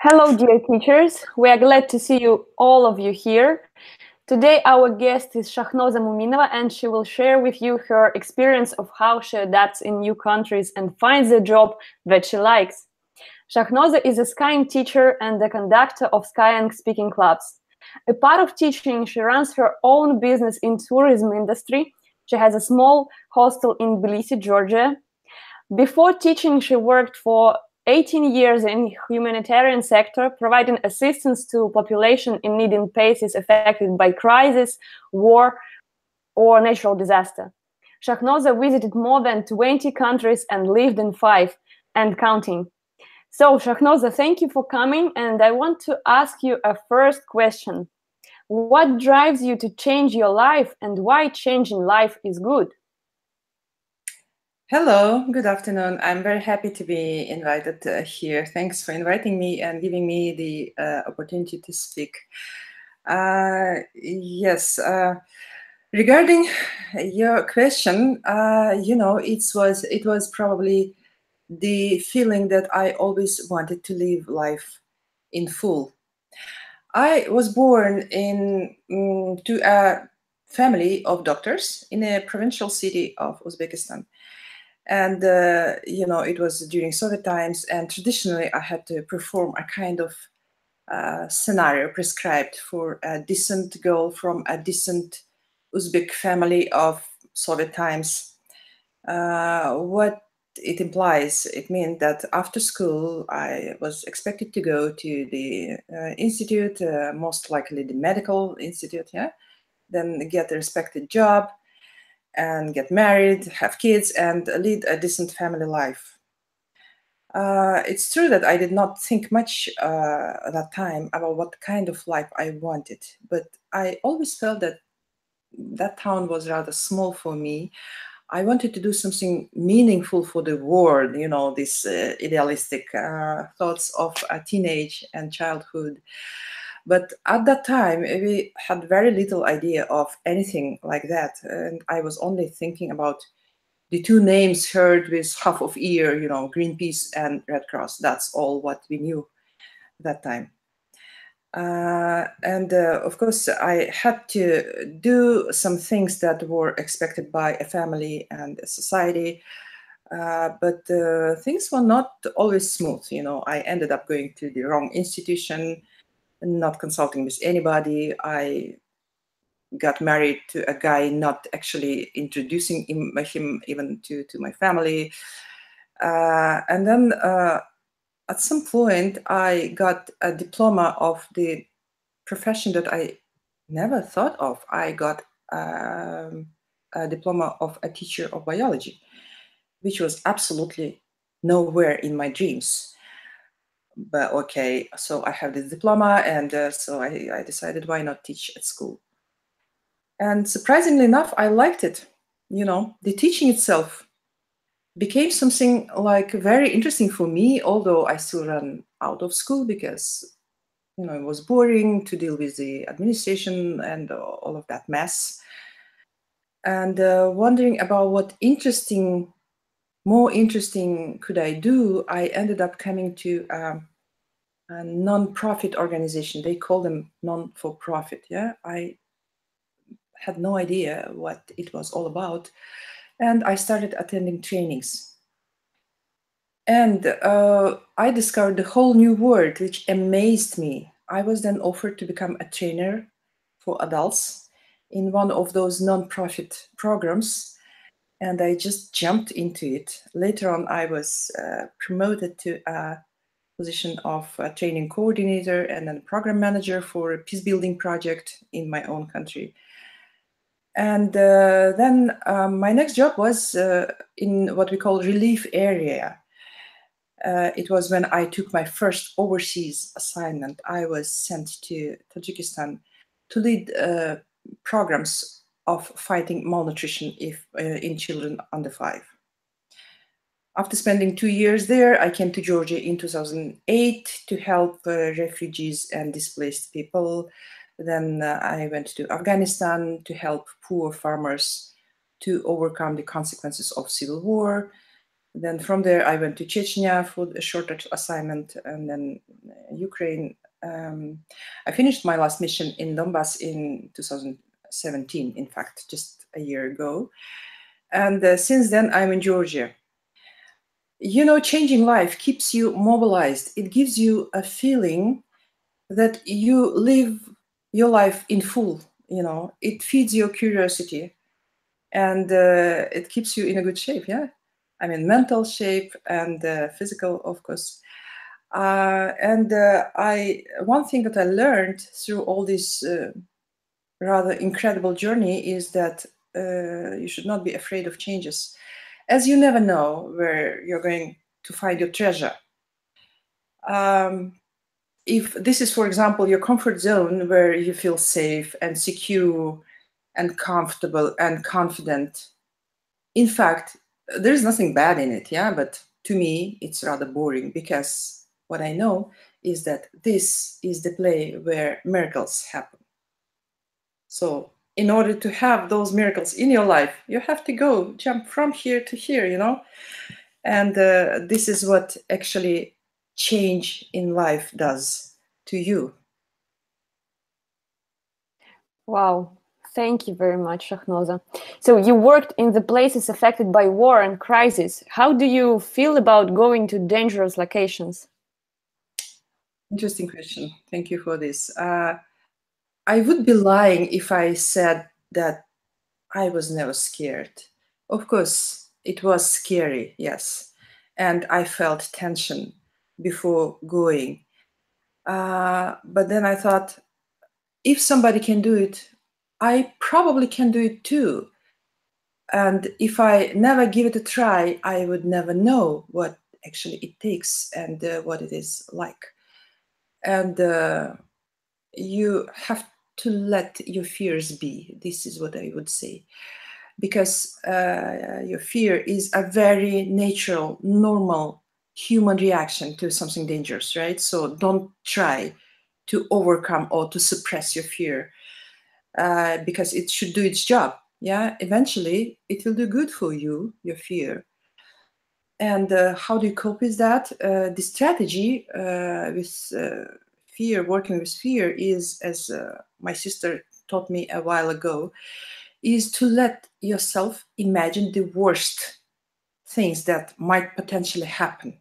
Hello, dear teachers. We are glad to see all of you here. Today, our guest is Shakhnoza Muminova, and she will share with you her experience of how she adapts in new countries and finds a job that she likes. Shakhnoza is a Skyeng teacher and the conductor of Skyeng speaking clubs. A part of teaching, she runs her own business in tourism industry. She has a small hostel in Tbilisi, Georgia. Before teaching, she worked for 18 years in humanitarian sector, providing assistance to population in needing places affected by crisis, war, or natural disaster. Shakhnoza visited more than 20 countries and lived in 5 and counting. So, Shakhnoza, thank you for coming, and I want to ask you a first question. What drives you to change your life, and why changing life is good? Hello, good afternoon. I'm very happy to be invited here. Thanks for inviting me and giving me the opportunity to speak. Yes, regarding your question, it was probably the feeling that I always wanted to live life in full. I was born to a family of doctors in a provincial city of Uzbekistan. And, it was during Soviet times, and traditionally I had to perform a kind of scenario prescribed for a decent girl from a decent Uzbek family of Soviet times. What it implies, it means that after school I was expected to go to the institute, most likely the medical institute, then get a respected job, and get married, have kids, and lead a decent family life. It's true that I did not think much at that time about what kind of life I wanted, but I always felt that that town was rather small for me. I wanted to do something meaningful for the world, these idealistic thoughts of a teenage and childhood. But at that time, we had very little idea of anything like that. And I was only thinking about the two names heard with half of ear, Greenpeace and Red Cross. That's all what we knew at that time. Of course, I had to do some things that were expected by a family and a society. But things were not always smooth. I ended up going to the wrong institution, not consulting with anybody. I got married to a guy, not actually introducing him even to my family. And then at some point, I got a diploma of the profession that I never thought of. I got a diploma of a teacher of biology, which was absolutely nowhere in my dreams. But okay, so I have this diploma, and so I decided, why not teach at school? And surprisingly enough, I liked it. The teaching itself became something like very interesting for me, although I still ran out of school because, it was boring to deal with the administration and all of that mess. And wondering about what more interesting could I do, I ended up coming to a non-profit organization. They call them non-for-profit. I had no idea what it was all about, and I started attending trainings. And I discovered a whole new world, which amazed me. I was then offered to become a trainer for adults in one of those non-profit programs, and I just jumped into it. Later on, I was promoted to a position of a training coordinator and then program manager for a peace building project in my own country. And then my next job was in what we call relief area. It was when I took my first overseas assignment. I was sent to Tajikistan to lead programs of fighting malnutrition in children under 5. After spending 2 years there, I came to Georgia in 2008 to help refugees and displaced people. Then I went to Afghanistan to help poor farmers to overcome the consequences of civil war. Then from there, I went to Chechnya for a shorter assignment. And then Ukraine. I finished my last mission in Donbass in 2017, in fact, just a year ago. And since then, I'm in Georgia. You know, changing life keeps you mobilized. It gives you a feeling that you live your life in full, you know. It feeds your curiosity, and it keeps you in a good shape, yeah. I mean, mental shape and physical, of course. One thing that I learned through all this rather incredible journey is that you should not be afraid of changes, as you never know where you're going to find your treasure. If this is, for example, your comfort zone where you feel safe and secure and comfortable and confident, in fact, there's nothing bad in it, yeah, but to me, it's rather boring, because what I know is that this is the place where miracles happen. So in order to have those miracles in your life, you have to go jump from here to here, you know? And this is what actually change in life does to you. Wow. Thank you very much, Shakhnoza. So you worked in the places affected by war and crisis. How do you feel about going to dangerous locations? Interesting question. Thank you for this. I would be lying if I said that I was never scared. Of course, it was scary, yes. And I felt tension before going. But then I thought, if somebody can do it, I probably can do it too. And if I never give it a try, I would never know what actually it takes and what it is like. And you have to let your fears be. This is what I would say. Because your fear is a very natural, normal human reaction to something dangerous, right? So don't try to overcome or to suppress your fear, because it should do its job. Yeah, eventually it will do good for you, your fear. And how do you cope with that? The strategy with fear, working with fear, is, as my sister taught me a while ago, is to let yourself imagine the worst things that might potentially happen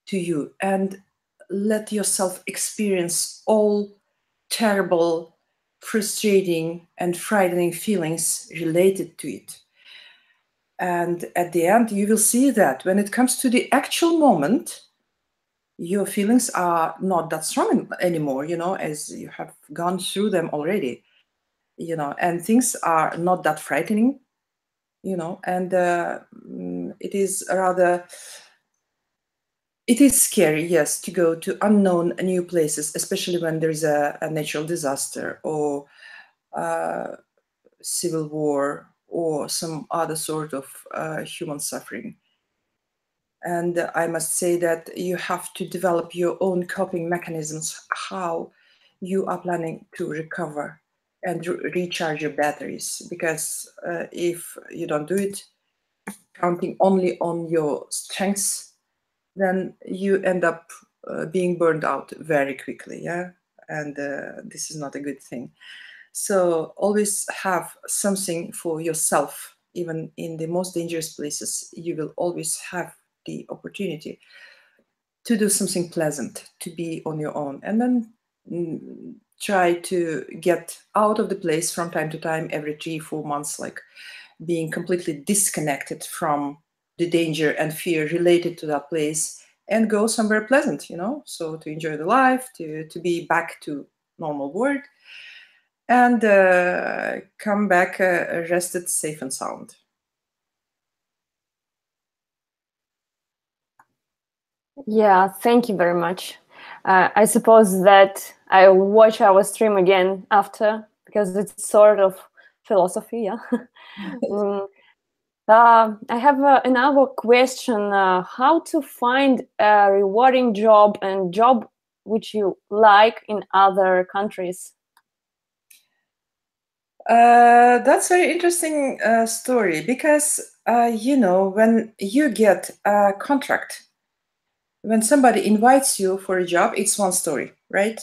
to you, and let yourself experience all terrible, frustrating, and frightening feelings related to it. And at the end, you will see that when it comes to the actual moment, your feelings are not that strong anymore, you know, as you have gone through them already, you know, and things are not that frightening, you know, and it is scary, yes, to go to unknown new places, especially when there is a natural disaster or civil war or some other sort of human suffering. And I must say that you have to develop your own coping mechanisms, how you are planning to recover and recharge your batteries. Because if you don't do it, counting only on your strengths, then you end up being burned out very quickly, yeah? And this is not a good thing. So always have something for yourself. Even in the most dangerous places, you will always have the opportunity to do something pleasant, to be on your own, and then try to get out of the place from time to time, every 3-4 months, like being completely disconnected from the danger and fear related to that place, and go somewhere pleasant, you know, so to enjoy the life, to be back to normal world, and come back rested, safe and sound. Yeah, thank you very much. I suppose that I'll watch our stream again after, because it's sort of philosophy, yeah. I have another question. How to find a rewarding job and job which you like in other countries? That's a very interesting story, because you know, when you get a contract when somebody invites you for a job, it's one story, right?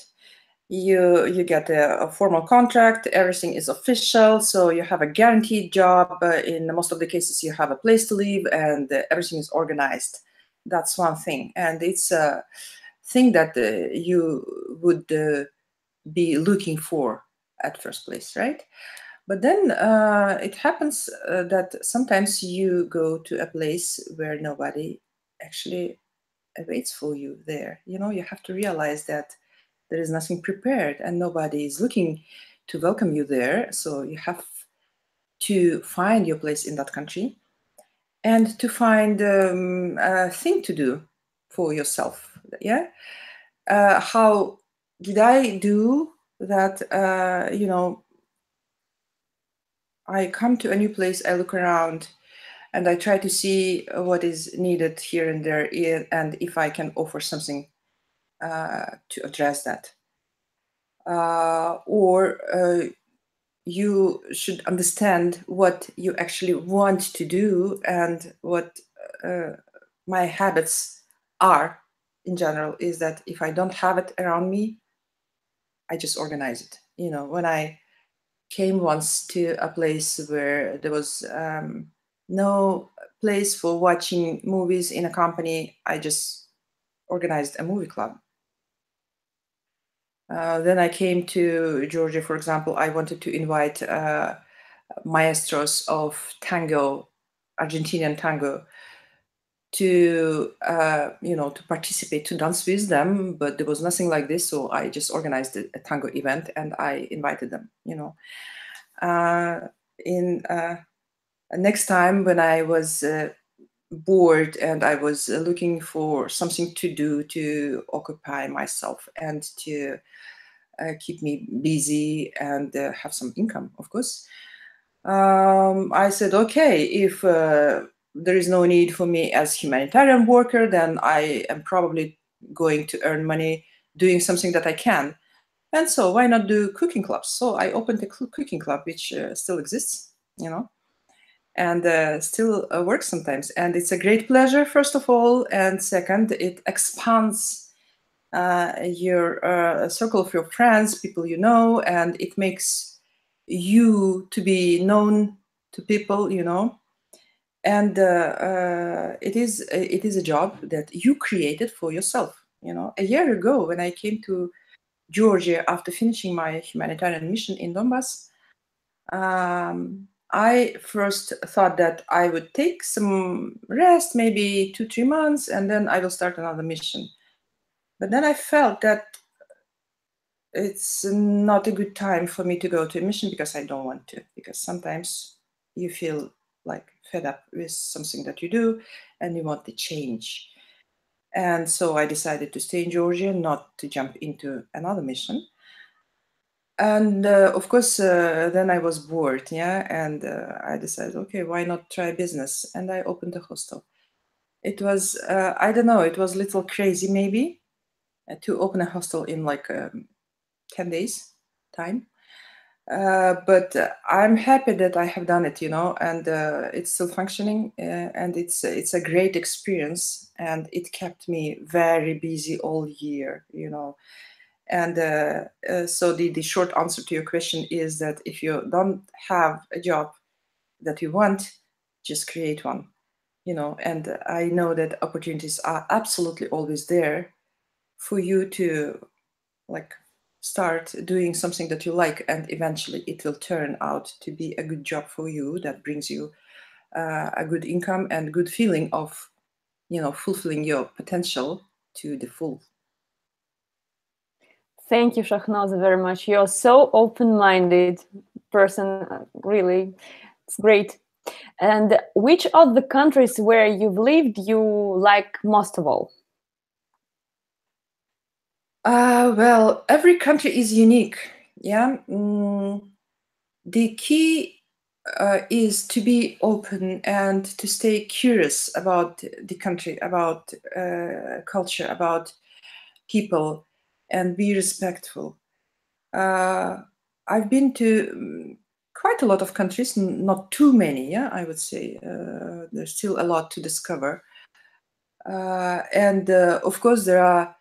You get a formal contract, everything is official, so you have a guaranteed job. In most of the cases, you have a place to live, and everything is organized. That's one thing, and it's a thing that you would be looking for at first place, right? But then it happens that sometimes you go to a place where nobody actually waits for you there. You know, you have to realize that there is nothing prepared and nobody is looking to welcome you there. So you have to find your place in that country and to find a thing to do for yourself. Yeah. How did I do that? You know, I come to a new place, I look around, and I try to see what is needed here and there, and if I can offer something to address that. Or you should understand what you actually want to do and what my habits are in general is that if I don't have it around me, I just organize it. You know, when I came once to a place where there was no place for watching movies in a company, I just organized a movie club. Then I came to Georgia, for example. I wanted to invite maestros of tango, Argentinian tango, to to participate, to dance with them, but there was nothing like this, so I just organized a tango event and I invited them. In next time when I was bored and I was looking for something to do to occupy myself and to keep me busy and have some income, of course, I said, okay, if there is no need for me as humanitarian worker, then I am probably going to earn money doing something that I can. And so why not do cooking clubs? So I opened a cooking club, which still exists, and still works sometimes. And it's a great pleasure, first of all. And second, it expands your circle of your friends, people you know, and it makes you to be known to people, and it is a job that you created for yourself. A year ago when I came to Georgia after finishing my humanitarian mission in Donbass, I first thought that I would take some rest, maybe 2-3 months, and then I will start another mission. But then I felt that it's not a good time for me to go to a mission because I don't want to, because sometimes you feel like fed up with something that you do and you want to change. And so I decided to stay in Georgia, not to jump into another mission. And of course, then I was bored, and I decided, okay, why not try business? And I opened a hostel. It was, I don't know, it was a little crazy maybe to open a hostel in like 10 days time. But I'm happy that I have done it, and it's still functioning, and it's a great experience, and it kept me very busy all year, And so the short answer to your question is that if you don't have a job that you want, just create one, and I know that opportunities are absolutely always there for you to start doing something that you like, and eventually it will turn out to be a good job for you that brings you a good income and good feeling of fulfilling your potential to the full. Thank you, Shakhnoza, very much. You're so open-minded person, really. It's great. And which of the countries where you've lived you like most of all? Well, every country is unique. Yeah. The key is to be open and to stay curious about the country, about culture, about people, and be respectful. I've been to quite a lot of countries, not too many, I would say. There's still a lot to discover. And of course, there are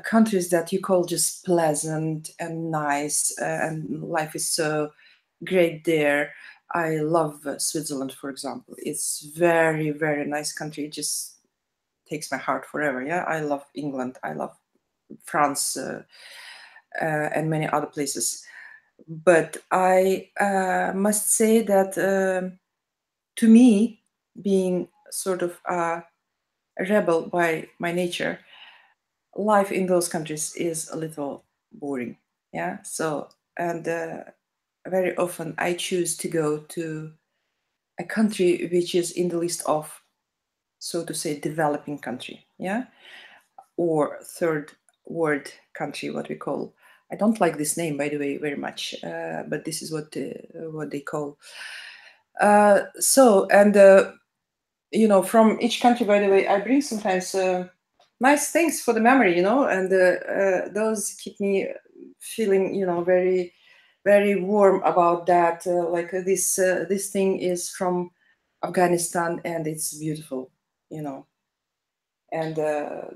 countries that you call just pleasant and nice, and life is so great there. I love Switzerland, for example. It's very, very nice country. It just takes my heart forever. Yeah, I love England. I love France and many other places. But I must say that to me, being sort of a rebel by my nature, life in those countries is a little boring. Yeah. So, and very often I choose to go to a country which is in the list of, so to say, developing country. Yeah. Or third world country, what we call. I don't like this name, by the way, very much, but this is what they call. So, and you know, from each country, by the way, I bring sometimes nice things for the memory, you know, and those keep me feeling, you know, very, very warm about that. Like this thing is from Afghanistan, and it's beautiful, you know. And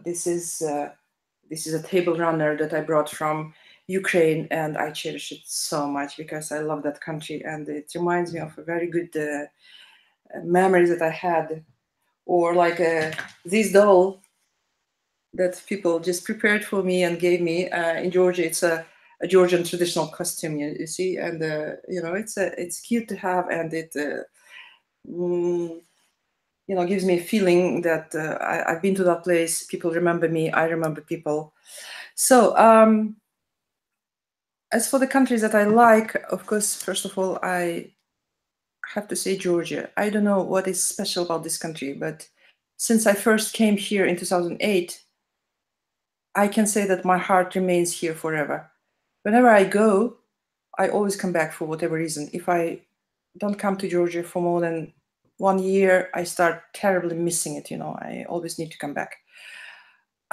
this is a table runner that I brought from Ukraine, and I cherish it so much because I love that country, and it reminds me of a very good memories that I had. Or like this doll that people just prepared for me and gave me in Georgia. It's a Georgian traditional costume, you see, and you know, it's cute to have, and it you know, gives me a feeling that I've been to that place. People remember me. I remember people. So as for the countries that I like, of course, first of all, I have to say Georgia. I don't know what is special about this country, but since I first came here in 2008, I can say that my heart remains here forever. Whenever I go, I always come back for whatever reason. If I don't come to Georgia for more than 1 year, I start terribly missing it. You know, I always need to come back.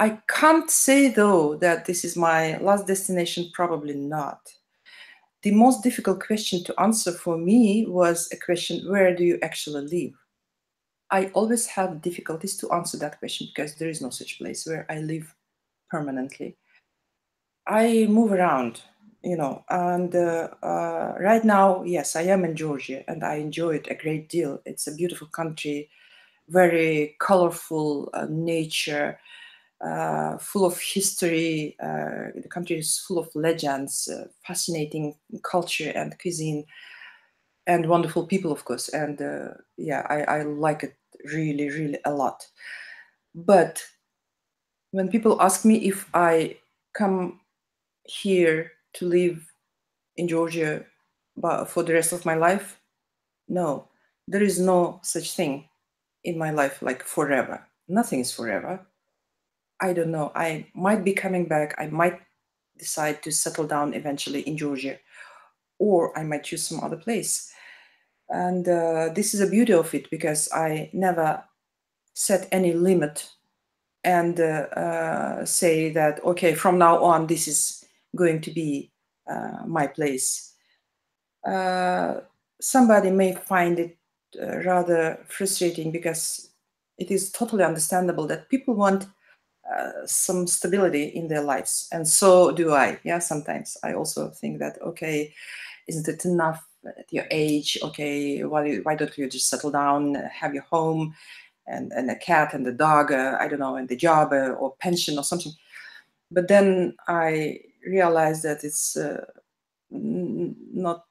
I can't say though that this is my last destination, probably not. The most difficult question to answer for me was a question, where do you actually live? I always have difficulties to answer that question because there is no such place where I live permanently. I move around, you know, and right now, yes, I am in Georgia and I enjoy it a great deal. It's a beautiful country, very colorful nature, full of history. The country is full of legends, fascinating culture and cuisine, and wonderful people, of course. And yeah, I like it really, really a lot. But when people ask me if I come here to live in Georgia but for the rest of my life, no, there is no such thing in my life like forever. Nothing is forever. I don't know. I might be coming back. I might decide to settle down eventually in Georgia, or I might choose some other place. And this is the beauty of it because I never set any limit and say that, okay, from now on, this is going to be my place. Somebody may find it rather frustrating because it is totally understandable that people want some stability in their lives, and so do I. Yeah, sometimes I also think that, okay, isn't it enough at your age? Okay, why don't you just settle down, have your home, and a cat and a dog, I don't know, and the job or pension or something. But then I realized that it's not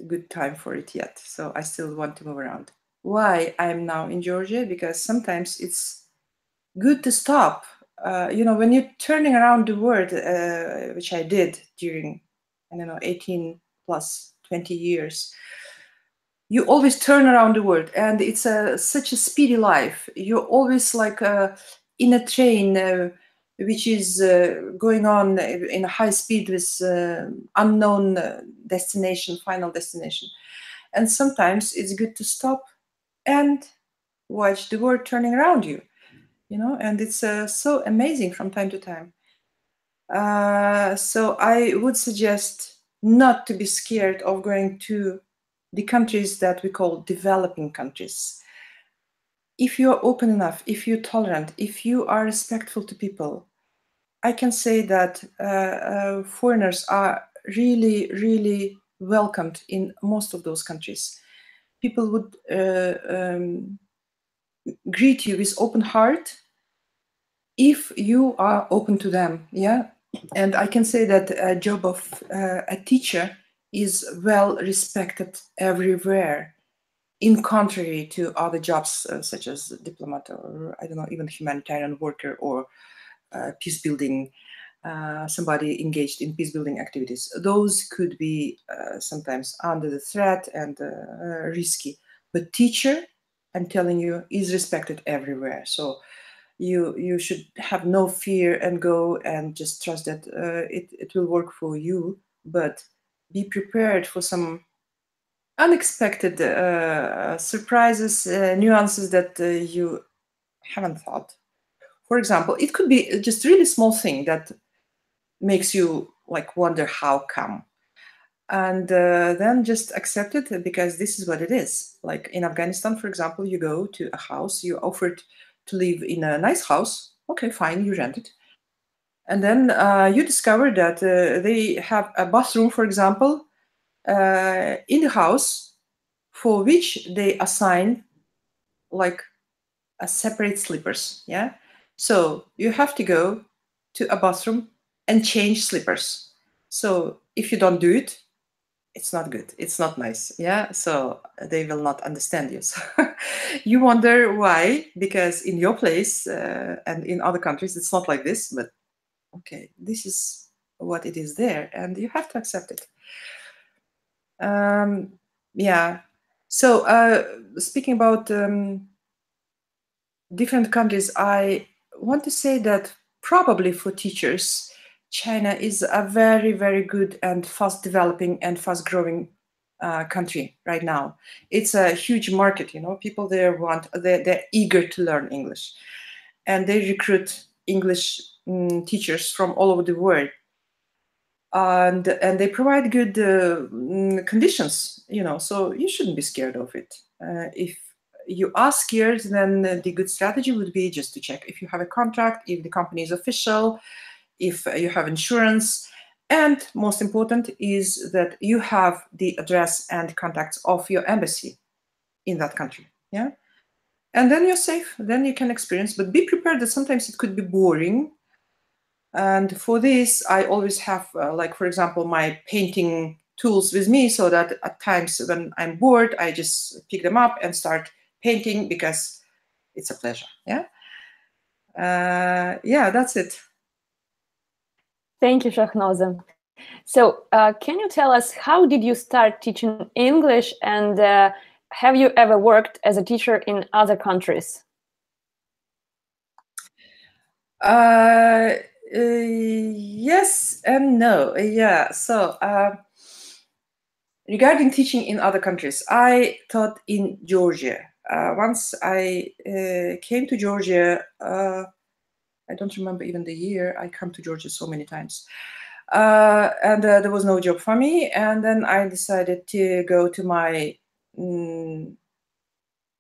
a good time for it yet. So I still want to move around. Why I'm now in Georgia? Because sometimes it's good to stop. You know, when you're turning around the world, which I did during, I don't know, 18 plus 20 years, you always turn around the world, and it's such a speedy life. You're always like in a train which is going on in a high speed with unknown destination, final destination. And sometimes it's good to stop and watch the world turning around you, you know, and it's so amazing from time to time. So I would suggest not to be scared of going to the countries that we call developing countries. if you are open enough, if you're tolerant, if you are respectful to people, I can say that foreigners are really, really welcomed in most of those countries. People would greet you with open heart if you are open to them. Yeah. And I can say that a job of a teacher is well respected everywhere, in contrary to other jobs such as diplomat, or I don't know, even humanitarian worker, or peace building, somebody engaged in peace building activities. Those could be sometimes under the threat and risky. But teacher, I'm telling you, is respected everywhere. So you should have no fear and go and just trust that it will work for you. But be prepared for some unexpected surprises, nuances that you haven't thought. For example, it could be just really small thing that makes you like wonder how come, and then just accept it because this is what it is. Like in Afghanistan, for example, you go to a house, you offered to live in a nice house. Okay, fine, you rent it. And then you discover that they have a bathroom, for example, in the house, for which they assign like a separate slippers. Yeah. So you have to go to a bathroom and change slippers. So if you don't do it, it's not good. It's not nice. Yeah. So they will not understand you. So you wonder why, because in your place and in other countries, it's not like this, but okay, this is what it is there and you have to accept it. Yeah. So speaking about different countries, I want to say that probably for teachers, China is a very, very good and fast developing and fast growing country right now. It's a huge market, you know, people there they're eager to learn English, and they recruit English teachers from all over the world. And they provide good conditions, you know, so you shouldn't be scared of it. If you are scared, then the good strategy would be just to check if you have a contract, if the company is official, if you have insurance, and most important is that you have the address and contacts of your embassy in that country. Yeah. And then you're safe, then you can experience, but be prepared that sometimes it could be boring. And for this, I always have, like, for example, my painting tools with me, so that at times when I'm bored, I just pick them up and start painting because it's a pleasure. Yeah. Yeah, that's it. Thank you, Shakhnoza. So can you tell us, how did you start teaching English, and have you ever worked as a teacher in other countries? Yes and no. Yeah. So regarding teaching in other countries, I taught in Georgia. Once I came to Georgia, I don't remember even the year. I come to Georgia so many times. And there was no job for me. And then I decided to go to my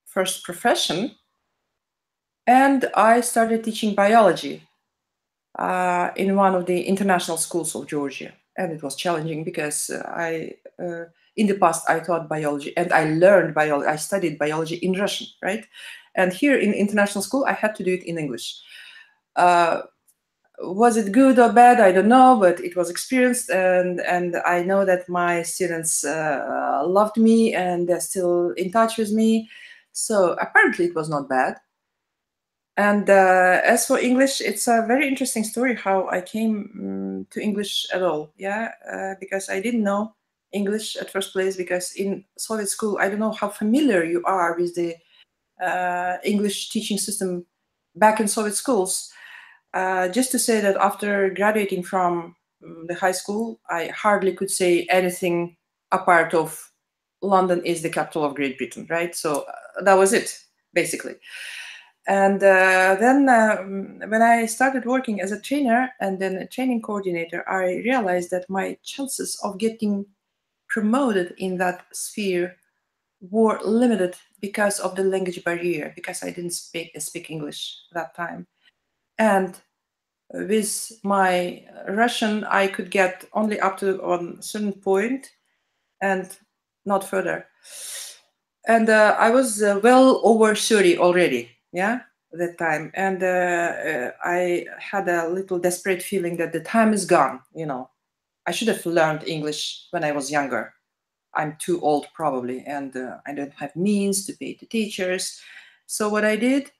first profession. And I started teaching biology in one of the international schools of Georgia. And it was challenging because in the past, I taught biology and I learned biology. I studied biology in Russian, right? And here in international school, I had to do it in English. Was it good or bad? I don't know, but it was experienced, and I know that my students loved me and they're still in touch with me. So apparently it was not bad. And as for English, it's a very interesting story how I came to English at all. Yeah, because I didn't know English at first place, because in Soviet school, I don't know how familiar you are with the English teaching system back in Soviet schools. Just to say that after graduating from the high school, I hardly could say anything apart of London is the capital of Great Britain, right? So that was it, basically. And then when I started working as a trainer and then a training coordinator, I realized that my chances of getting promoted in that sphere were limited because of the language barrier, because I didn't speak English that time. And with my Russian, I could get only up to a certain point and not further. And I was well over 30 already, yeah, at that time. And I had a little desperate feeling that the time is gone, you know. I should have learned English when I was younger. I'm too old probably, and I don't have means to pay the teachers. So what I did,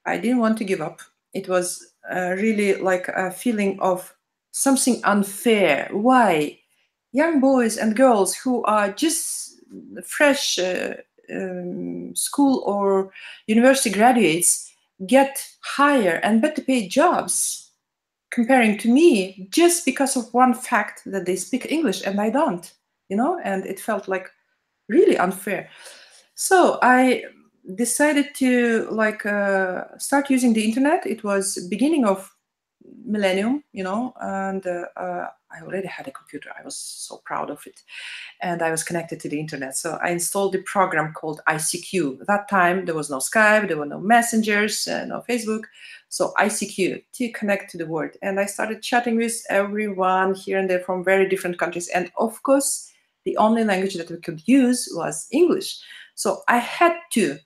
I didn't want to give up. It was really like a feeling of something unfair. Why? Young boys and girls who are just fresh school or university graduates get higher and better paid jobs comparing to me just because of one fact that they speak English and I don't, you know, and it felt like really unfair. So I decided to start using the internet. It was beginning of millennium, you know, and I already had a computer. I was so proud of it, and I was connected to the internet. So I installed a program called ICQ. At that time, there was no Skype, there were no messengers, no Facebook. So ICQ, to connect to the world. And I started chatting with everyone here and there from very different countries. And of course, the only language that we could use was English. So I had to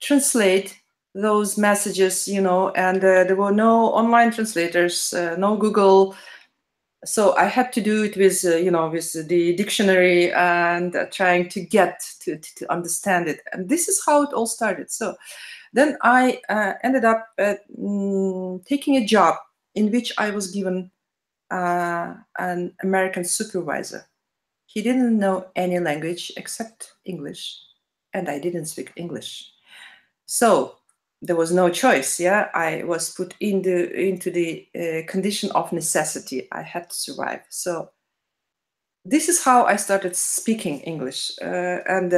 translate those messages, you know, and there were no online translators, no Google. So I had to do it with, you know, with the dictionary and trying to get to understand it. And this is how it all started. So then I ended up taking a job in which I was given an American supervisor. He didn't know any language except English, and I didn't speak English. So there was no choice. Yeah, I was put into the condition of necessity. I had to survive. So this is how I started speaking English, and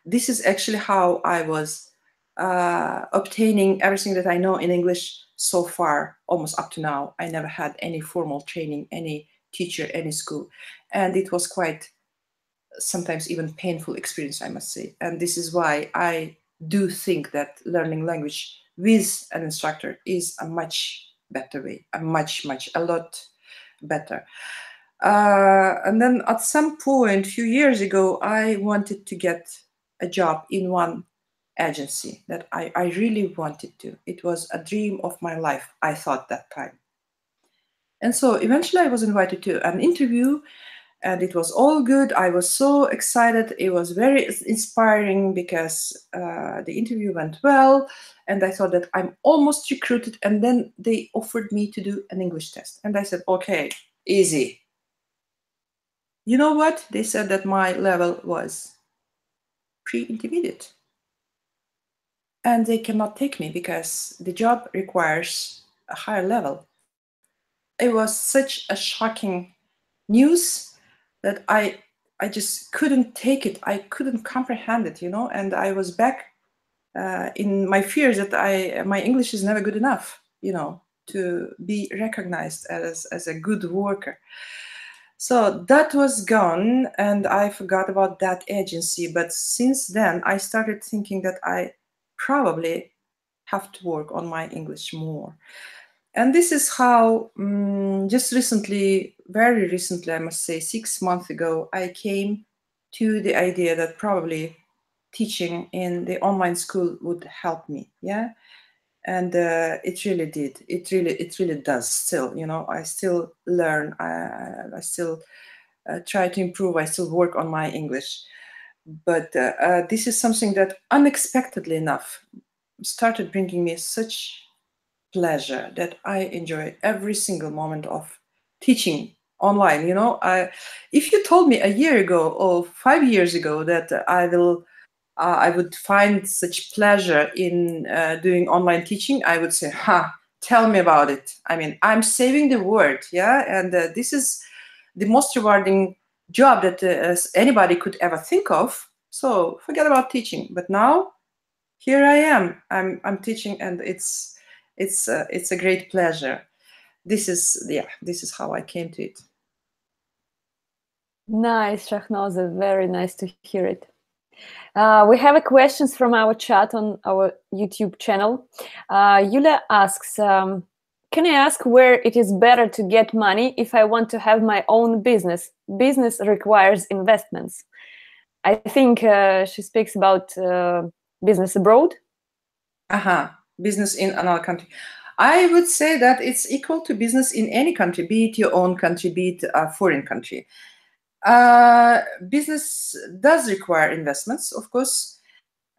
this is actually how I was obtaining everything that I know in English so far, almost up to now. I never had any formal training, any teacher, any school, and it was quite sometimes even painful experience, I must say. And this is why I do think that learning language with an instructor is a much better way, a lot better. And then at some point, a few years ago, I wanted to get a job in one agency that I really wanted to. It was a dream of my life, I thought that time. And so eventually I was invited to an interview, and it was all good. I was so excited. It was very inspiring because the interview went well, and I thought that I'm almost recruited. And then they offered me to do an English test. And I said, okay, easy. You know what? They said that my level was pre-intermediate. And they cannot take me because the job requires a higher level. It was such a shocking news that I just couldn't take it. I couldn't comprehend it, you know, and I was back in my fears that my English is never good enough, you know, to be recognized as a good worker. So that was gone, and I forgot about that agency. But since then, I started thinking that I probably have to work on my English more. And this is how just recently, very recently, I must say, 6 months ago, I came to the idea that probably teaching in the online school would help me. Yeah. And it really did. It really does still, you know, I still learn. I still try to improve. I still work on my English. But this is something that unexpectedly enough started bringing me such pleasure that I enjoy every single moment of teaching online. You know, if you told me a year ago or 5 years ago that I would find such pleasure in doing online teaching, I would say, tell me about it. I mean, I'm saving the world, yeah? And this is the most rewarding job that anybody could ever think of. So forget about teaching. But now, here I am. I'm teaching, and it's a great pleasure. This is how I came to it. Nice, Shakhnoza. Very nice to hear it. We have a questions from our chat on our YouTube channel. Yulia asks, can I ask where it is better to get money if I want to have my own business? Business requires investments. I think she speaks about business abroad. Business in another country. I would say that it's equal to business in any country, be it your own country, be it a foreign country. Business does require investments, of course.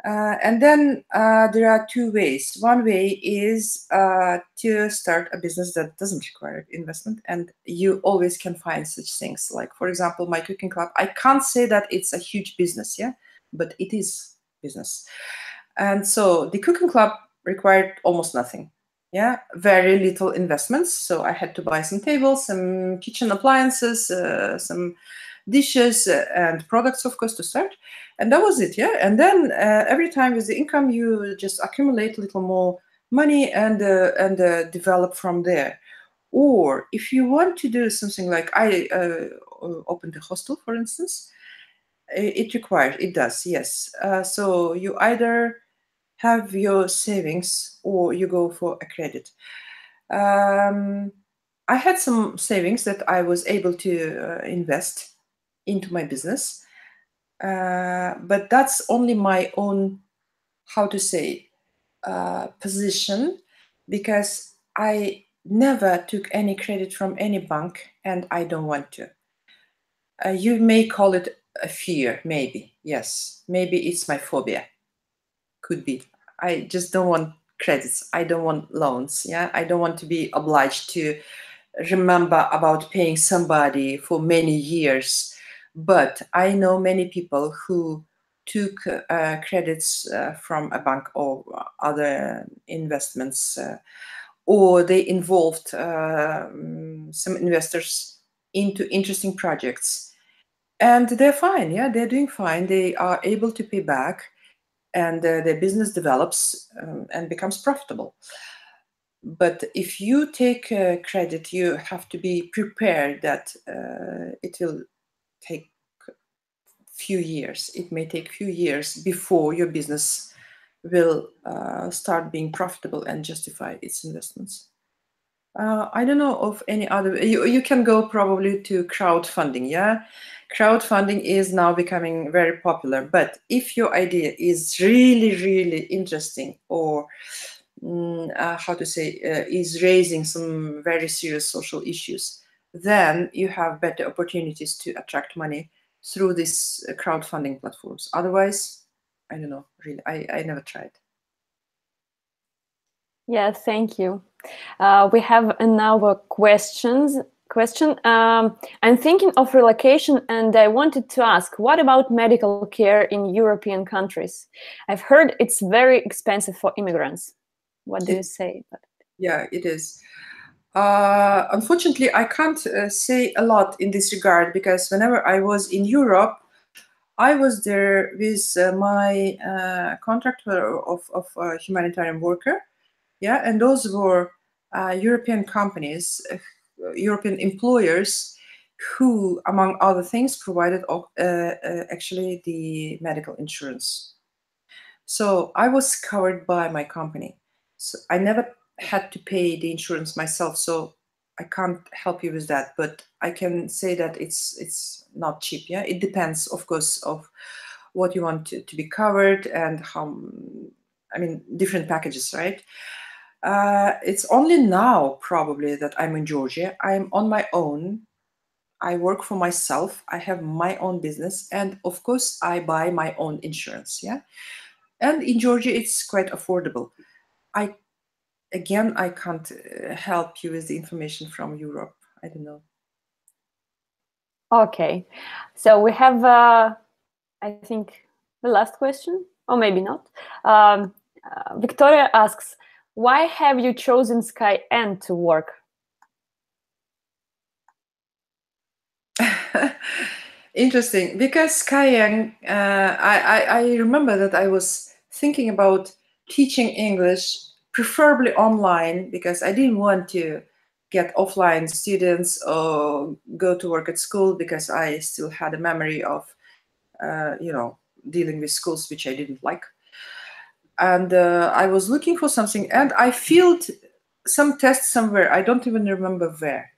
And then there are two ways. One way is to start a business that doesn't require investment, and you always can find such things. Like, for example, my cooking club. I can't say that it's a huge business, yeah, but it is business. And so the cooking club required almost nothing, yeah, very little investments. So I had to buy some tables, some kitchen appliances, some dishes and products, of course, to start, and that was it, yeah. And then every time with the income, you just accumulate a little more money and develop from there. Or if you want to do something like I opened a hostel, for instance, it does, yes. So you either have your savings or you go for a credit. I had some savings that I was able to invest into my business, but that's only my own, how to say, position, because I never took any credit from any bank, and I don't want to. You may call it a fear, maybe. Yes, maybe it's my phobia. Could be. I just don't want credits. I don't want loans. Yeah, I don't want to be obliged to remember about paying somebody for many years. But I know many people who took credits from a bank or other investments, or they involved some investors into interesting projects. And they're fine, yeah, they're doing fine. They are able to pay back, and their business develops and becomes profitable. But if you take credit, you have to be prepared that it will take few years. It may take few years before your business will start being profitable and justify its investments. I don't know of any other. You can go probably to crowdfunding. Yeah, crowdfunding is now becoming very popular. But if your idea is really, really interesting, or how to say, is raising some very serious social issues, then you have better opportunities to attract money through these crowdfunding platforms. Otherwise, I don't know, really, I never tried. Yeah, thank you. We have another question. I'm thinking of relocation, and I wanted to ask, what about medical care in European countries? I've heard it's very expensive for immigrants. What do you say about it? Yeah, it is. Unfortunately, I can't say a lot in this regard, because whenever I was in Europe, I was there with my contractor of a humanitarian worker. Yeah, and those were European companies, European employers, who, among other things, provided actually the medical insurance. So I was covered by my company. So I never had to pay the insurance myself. So I can't help you with that, but I can say that it's not cheap. Yeah, it depends, of course, of what you want to be covered and how. I mean, different packages, right? It's only now probably that I'm in Georgia. I'm on my own. I work for myself. I have my own business, and of course, I buy my own insurance. Yeah, and in Georgia, it's quite affordable. I can't help you with the information from Europe. I don't know. Okay, so we have, I think, the last question, or maybe not. Victoria asks, why have you chosen Skyeng to work? Interesting, because Skyeng, I remember that I was thinking about teaching English, preferably online, because I didn't want to get offline students or go to work at school, because I still had a memory of, dealing with schools which I didn't like. And I was looking for something, and I filled some test somewhere. I don't even remember where.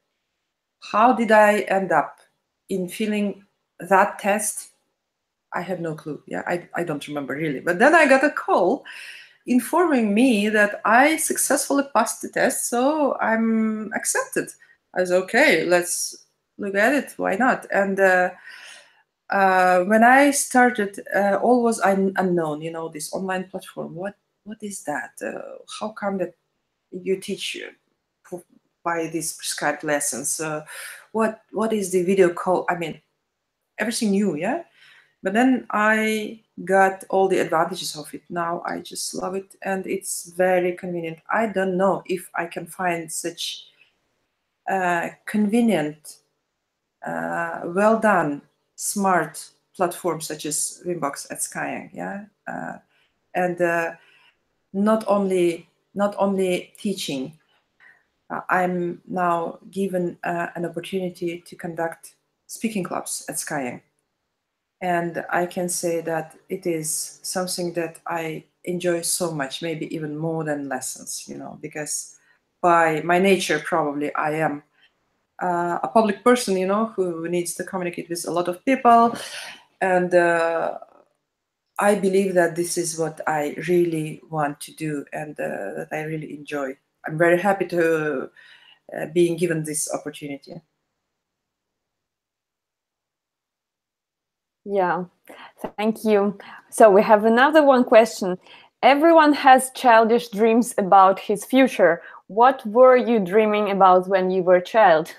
How did I end up in filling that test? I have no clue. Yeah, I don't remember really. But then I got a call informing me that I successfully passed the test, so I'm accepted. I was okay, let's look at it, why not? And when I started, all was unknown, you know, this online platform. What is that? How come that you teach by these prescribed lessons? What is the video call? I mean, everything new, yeah? But then I got all the advantages of it. Now I just love it, and it's very convenient. I don't know if I can find such convenient, well done, smart platforms such as Wimbox at Skyeng. Yeah, and not only teaching. I'm now given an opportunity to conduct speaking clubs at Skyeng. And I can say that it is something that I enjoy so much, maybe even more than lessons, you know, because by my nature, probably I am a public person, you know, who needs to communicate with a lot of people. And I believe that this is what I really want to do, and that I really enjoy. I'm very happy to being given this opportunity. Yeah, thank you. So we have another one question. Everyone has childish dreams about his future. What were you dreaming about when you were a child?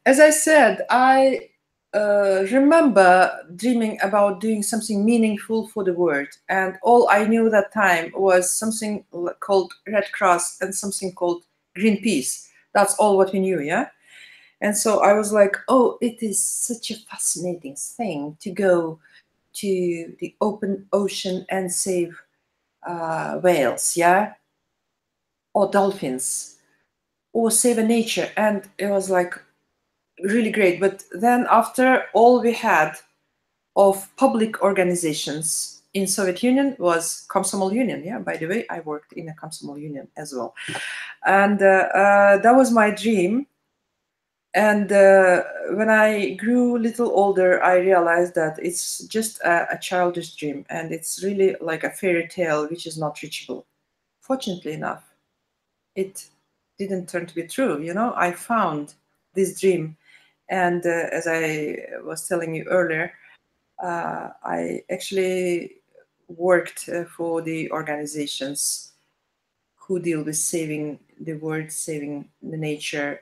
As I said, I remember dreaming about doing something meaningful for the world. And all I knew that time was something called Red Cross and something called Greenpeace. That's all what we knew, yeah? And so I was like, oh, it is such a fascinating thing to go to the open ocean and save whales, yeah? Or dolphins, or save a nature. And it was like really great. But then after, all we had of public organizations in Soviet Union was Komsomol Union. Yeah, by the way, I worked in a Komsomol Union as well. And that was my dream. And when I grew a little older, I realized that it's just a childish dream, and it's really like a fairy tale which is not reachable. Fortunately enough, it didn't turn to be true. You know, I found this dream, and as I was telling you earlier, I actually worked for the organizations who deal with saving the world, saving the nature,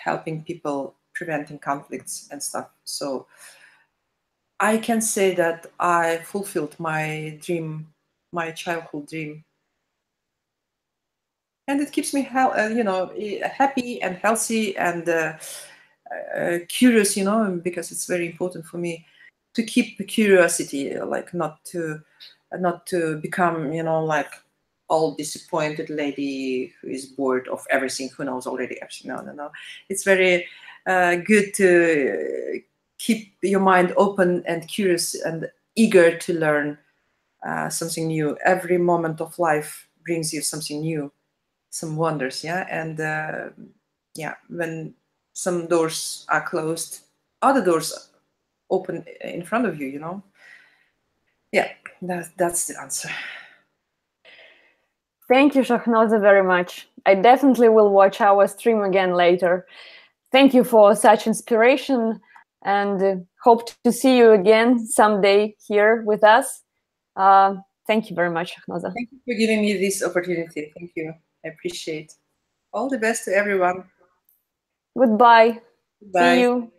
helping people, preventing conflicts and stuff. So I can say that I fulfilled my dream, my childhood dream. And it keeps me, you know, happy and healthy and curious, you know, because it's very important for me to keep the curiosity, like not to become, you know, like all disappointed lady who is bored of everything, who knows already everything. No. It's very good to keep your mind open and curious and eager to learn something new. Every moment of life brings you something new, some wonders, yeah. And yeah, when some doors are closed, other doors open in front of you, you know. Yeah, that's the answer. Thank you, Shakhnoza, very much. I definitely will watch our stream again later. Thank you for such inspiration, and hope to see you again someday here with us. Thank you very much, Shakhnoza. Thank you for giving me this opportunity. Thank you. I appreciate. All the best to everyone. Goodbye. Bye. See you.